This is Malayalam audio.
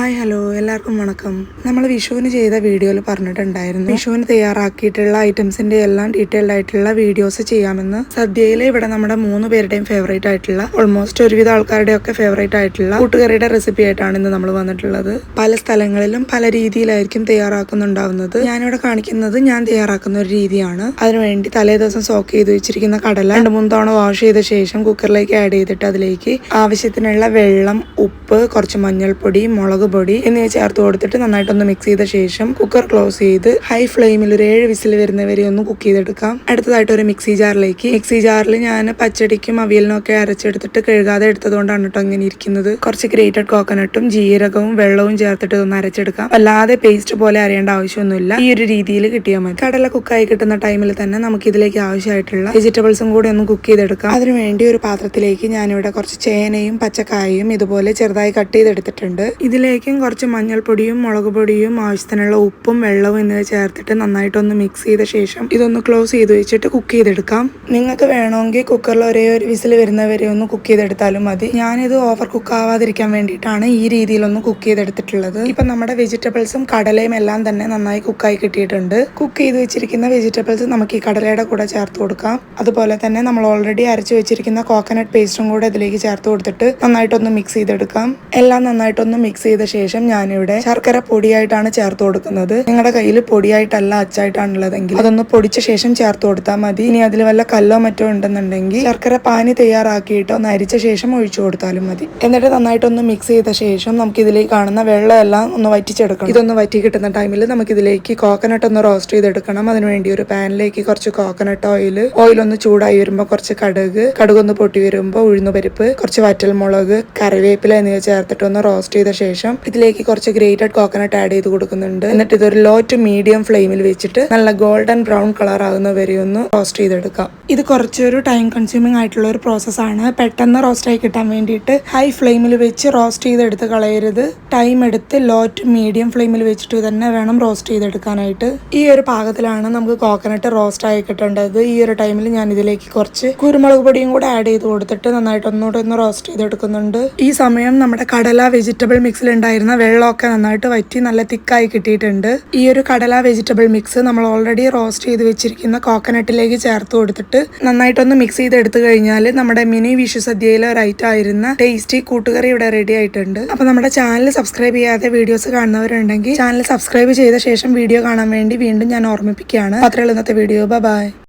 ഹായ് ഹലോ എല്ലാവർക്കും വണക്കം. നമ്മൾ വിഷുവിന് ചെയ്ത വീഡിയോയിൽ പറഞ്ഞിട്ടുണ്ടായിരുന്നു വിഷുവിന് തയ്യാറാക്കിയിട്ടുള്ള ഐറ്റംസിന്റെ എല്ലാം ഡീറ്റെയിൽഡ് ആയിട്ടുള്ള വീഡിയോസ് ചെയ്യാമെന്ന്. സദ്യയിലെ ഇവിടെ നമ്മുടെ 3 പേരുടെയും ഫേവറേറ്റ് ആയിട്ടുള്ള ഓൾമോസ്റ്റ് ഒരുവിധ ആൾക്കാരുടെ ഒക്കെ ഫേവറേറ്റ് ആയിട്ടുള്ള കൂട്ടുകറിയുടെ റെസിപ്പി ആയിട്ടാണ് ഇന്ന് നമ്മൾ വന്നിട്ടുള്ളത്. പല സ്ഥലങ്ങളിലും പല രീതിയിലായിരിക്കും തയ്യാറാക്കുന്നുണ്ടാവുന്നത്. ഞാനിവിടെ കാണിക്കുന്നത് ഞാൻ തയ്യാറാക്കുന്ന ഒരു രീതിയാണ്. അതിനുവേണ്ടി തലേ ദിവസം സോക്ക് ചെയ്ത് വെച്ചിരിക്കുന്ന കടല 2-3 തവണ വാഷ് ചെയ്ത ശേഷം കുക്കറിലേക്ക് ആഡ് ചെയ്തിട്ട് അതിലേക്ക് ആവശ്യത്തിനുള്ള വെള്ളം, ഉപ്പ്, കുറച്ച് മഞ്ഞൾപ്പൊടി, മുളക് പൊടി എന്നിവ ചേർത്ത് കൊടുത്തിട്ട് നന്നായിട്ടൊന്ന് മിക്സ് ചെയ്ത ശേഷം കുക്കർ ക്ലോസ് ചെയ്ത് ഹൈ ഫ്ലെയിമിൽ ഒരു 7 വിസിൽ വരുന്നവരെ ഒന്ന് കുക്ക് ചെയ്തെടുക്കാം. അടുത്തതായിട്ട് ഒരു മിക്സി ജാറിൽ ഞാൻ പച്ചടിക്കും അവിയലിനും ഒക്കെ അരച്ചെടുത്തിട്ട് കഴുകാതെ എടുത്തതുകൊണ്ടാണ് കേട്ടോ ഇങ്ങനെ ഇരിക്കുന്നത്. കുറച്ച് ഗ്രേറ്റഡ് കോക്കനട്ടും ജീരകവും വെള്ളവും ചേർത്തിട്ട് ഒന്ന് അരച്ചെടുക്കാം. അല്ലാതെ പേസ്റ്റ് പോലെ അരയേണ്ട ആവശ്യമൊന്നുമില്ല. ഈ ഒരു രീതിയിൽ കിട്ടിയാൽ മതി. കടല കുക്കായി കിട്ടുന്ന ടൈമിൽ തന്നെ നമുക്ക് ഇതിലേക്ക് ആവശ്യമായിട്ടുള്ള വെജിറ്റബിൾസും കൂടി ഒന്ന് കുക്ക് ചെയ്തെടുക്കാം. അതിനുവേണ്ടി ഒരു പാത്രത്തിലേക്ക് ഞാനിവിടെ കുറച്ച് ചേനയും പച്ചക്കായും ഇതുപോലെ ചെറുതായി കട്ട് ചെയ്തെടുത്തിട്ടുണ്ട്. ഇതിലേക്കും കുറച്ച് മഞ്ഞൾപ്പൊടിയും മുളക് പൊടിയും ആവശ്യത്തിനുള്ള ഉപ്പും വെള്ളവും എന്നിവ ചേർത്തിട്ട് നന്നായിട്ടൊന്ന് മിക്സ് ചെയ്ത ശേഷം ഇതൊന്ന് ക്ലോസ് ചെയ്ത് വെച്ചിട്ട് കുക്ക് ചെയ്തെടുക്കാം. നിങ്ങൾക്ക് വേണമെങ്കിൽ കുക്കറിൽ ഒരേ ഒരു വിസിൽ വരുന്നവരെ ഒന്ന് കുക്ക് ചെയ്തെടുത്താലും മതി. ഞാനിത് ഓവർ കുക്ക് ആവാതിരിക്കാൻ വേണ്ടിയിട്ടാണ് ഈ രീതിയിലൊന്ന് കുക്ക് ചെയ്തെടുത്തിട്ടുള്ളത്. ഇപ്പം നമ്മുടെ വെജിറ്റബിൾസും കടലയും എല്ലാം തന്നെ നന്നായി കുക്കായി കിട്ടിയിട്ടുണ്ട്. കുക്ക് ചെയ്ത് വെച്ചിരിക്കുന്ന വെജിറ്റബിൾസ് നമുക്ക് ഈ കടലയുടെ കൂടെ ചേർത്ത് കൊടുക്കാം. അതുപോലെ തന്നെ നമ്മൾ ഓൾറെഡി അരച്ചു വെച്ചിരിക്കുന്ന കോക്കനട്ട് പേസ്റ്റും കൂടെ ഇതിലേക്ക് ചേർത്ത് കൊടുത്തിട്ട് നന്നായിട്ടൊന്ന് മിക്സ് ചെയ്തെടുക്കാം. എല്ലാം നന്നായിട്ടൊന്ന് മിക്സ് ചെയ്ത ശേഷം ഞാനിവിടെ ശർക്കര പൊടിയായിട്ടാണ് ചേർത്ത് കൊടുക്കുന്നത്. നിങ്ങളുടെ കയ്യിൽ പൊടിയായിട്ടല്ല അച്ചായിട്ടാണുള്ളതെങ്കിൽ അതൊന്ന് പൊടിച്ച ശേഷം ചേർത്ത് കൊടുത്താൽ മതി. ഇനി അതിൽ വല്ല കല്ലോ മറ്റോ ഉണ്ടെന്നുണ്ടെങ്കിൽ ശർക്കര പാനി തയ്യാറാക്കിയിട്ട് ഒന്ന് അരിച്ച ശേഷം ഒഴിച്ചു കൊടുത്താലും മതി. എന്നിട്ട് നന്നായിട്ടൊന്ന് മിക്സ് ചെയ്ത ശേഷം നമുക്ക് ഇതിലേക്ക് കാണുന്ന വെള്ളം എല്ലാം ഒന്ന് വറ്റിച്ചെടുക്കണം. ഇതൊന്ന് വറ്റി കിട്ടുന്ന ടൈമിൽ നമുക്ക് ഇതിലേക്ക് കോക്കനട്ട് ഒന്ന് റോസ്റ്റ് ചെയ്തെടുക്കണം. അതിനുവേണ്ടി ഒരു പാനിലേക്ക് കുറച്ച് കോക്കനട്ട് ഓയിൽ ഒന്ന് ചൂടായി വരുമ്പോൾ കുറച്ച് കടുക് ഒന്ന് പൊട്ടി വരുമ്പോൾ ഉഴുന്നുപരിപ്പ്, കുറച്ച് വറ്റൽമുളക്, കറിവേപ്പില എന്നിവ ചേർത്തിട്ട് ഒന്ന് റോസ്റ്റ് ചെയ്ത ശേഷം ഇതിലേക്ക് കുറച്ച് ഗ്രേറ്റഡ് കോക്കനട്ട് ആഡ് ചെയ്ത് കൊടുക്കുന്നുണ്ട്. എന്നിട്ട് ഇതൊരു ലോ ടു മീഡിയം ഫ്ലെയിമിൽ വെച്ചിട്ട് നല്ല ഗോൾഡൻ ബ്രൗൺ കളർ ആകുന്ന വരെ ഒന്ന് റോസ്റ്റ് ചെയ്തെടുക്കാം. ഇത് കുറച്ചൊരു ടൈം കൺസ്യൂമിംഗ് ആയിട്ടുള്ള ഒരു പ്രോസസ്സാണ്. പെട്ടെന്ന് റോസ്റ്റ് ആയി കിട്ടാൻ വേണ്ടിയിട്ട് ഹൈ ഫ്ലെയിമിൽ വെച്ച് റോസ്റ്റ് ചെയ്തെടുത്ത് കളയരുത്. ടൈം എടുത്ത് ലോ ടു മീഡിയം ഫ്ലെയിമിൽ വെച്ചിട്ട് തന്നെ വേണം റോസ്റ്റ് ചെയ്തെടുക്കാനായിട്ട്. ഈ ഒരു പാകത്തിലാണ് നമുക്ക് കോക്കനട്ട് റോസ്റ്റ് ആയി കിട്ടേണ്ടത്. ഈ ഒരു ടൈമിൽ ഞാൻ ഇതിലേക്ക് കുറച്ച് കുരുമുളക് പൊടിയും കൂടെ ആഡ് ചെയ്ത് കൊടുത്തിട്ട് നന്നായിട്ട് ഒന്നുകൂടെ ഒന്ന് റോസ്റ്റ് ചെയ്തെടുക്കുന്നുണ്ട്. ഈ സമയം നമ്മുടെ കടല വെജിറ്റബിൾ മിക്സിൽ ഉണ്ടായിരുന്ന വെള്ളമൊക്കെ നന്നായിട്ട് വറ്റി നല്ല തിക്കായി കിട്ടിയിട്ടുണ്ട്. ഈ ഒരു കടല വെജിറ്റബിൾ മിക്സ് നമ്മൾ ഓൾറെഡി റോസ്റ്റ് ചെയ്ത് വെച്ചിരിക്കുന്ന കോക്കനട്ടിലേക്ക് ചേർത്ത് കൊടുത്തിട്ട് നന്നായിട്ടൊന്ന് മിക്സ് ചെയ്തെടുത്തു കഴിഞ്ഞാൽ നമ്മുടെ മിനി വിഷു സദ്യയിലെ ഒരു ഐറ്റം ആയിരുന്ന ടേസ്റ്റി കൂട്ടുകറി ഇവിടെ റെഡി ആയിട്ടുണ്ട്. അപ്പൊ നമ്മുടെ ചാനൽ സബ്സ്ക്രൈബ് ചെയ്യാതെ വീഡിയോസ് കാണുന്നവരുണ്ടെങ്കിൽ ചാനൽ സബ്സ്ക്രൈബ് ചെയ്ത ശേഷം വീഡിയോ കാണാൻ വേണ്ടി വീണ്ടും ഞാൻ ഓർമ്മിപ്പിക്കുകയാണ്. അത്രയുള്ള ഇന്നത്തെ വീഡിയോ. ബൈ.